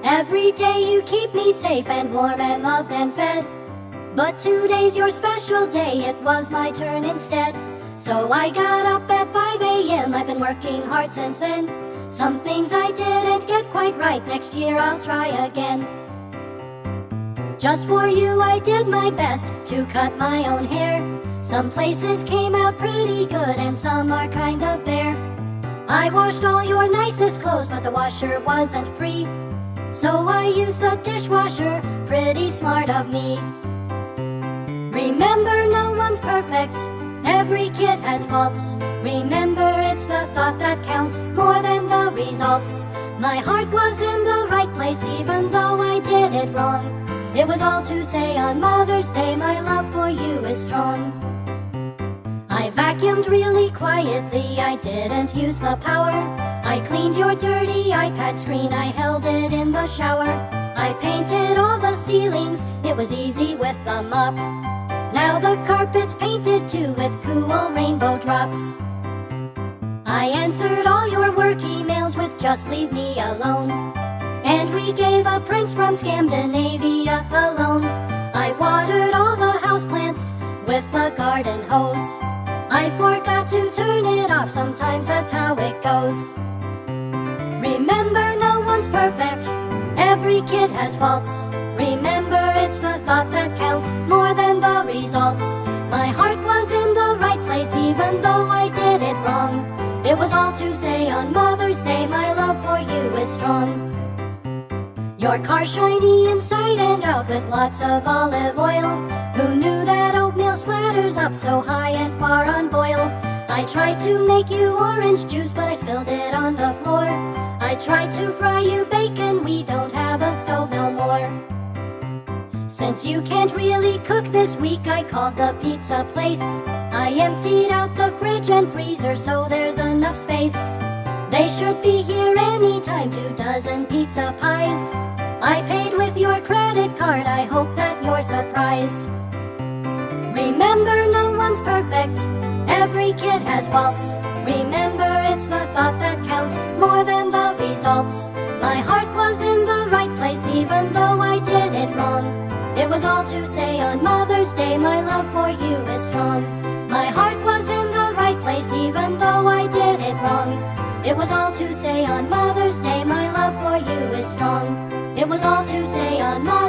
Every day you keep me safe and warm and loved and fed. But today's your special day, it was my turn instead. So I got up at 5 a.m., I've been working hard since then. Some things I didn't get quite right, next year I'll try again. Just for you I did my best to cut my own hair. Some places came out pretty good and some are kind of bare. I washed all your nicest clothes, but the washer wasn't free. So I used the dishwasher, pretty smart of me. Remember, no one's perfect, every kid has faults. Remember, it's the thought that counts more than the results. My heart was in the right place even though I did it wrong. It was all to say on Mother's Day, my love for you is strong. I vacuumed really quietly, I didn't use the power. I cleaned your dirty iPad screen, I held it in the shower. I painted all the ceilings, it was easy with the mop. Now the carpet's painted too with cool rainbow drops. I answered all your work emails with just leave me alone. And we gave a prince from Scandinavia a loan. I watered all the houseplants with the garden hose. I forgot to turn it off, sometimes that's how it goes. Remember, no one's perfect, every kid has faults. Remember, it's the thought that counts more than the results. My heart was in the right place even though I did it wrong. It was all to say on Mother's Day, my love for you is strong. Your car's shiny inside and out with lots of olive oil. Who knew that oatmeal splatters up so high and far on boil? I tried to make you orange juice, but I spilled it on the floor. I tried to fry you bacon, we don't have a stove no more. Since you can't really cook this week, I called the pizza place. I emptied out the fridge and freezer so there's enough space. They should be here anytime, 2 dozen pizza pies. I paid with your credit card, I hope that you're surprised. Remember, no one's perfect, every kid has faults. Remember, it's the thought that counts more than the results. My heart was in the right place even though I did it wrong. It was all to say on Mother's Day, my love for you is strong. My heart was in the right place even though I did it wrong. It was all to say on Mother's Day, my love for you is strong. It was all to say on Mother's Day.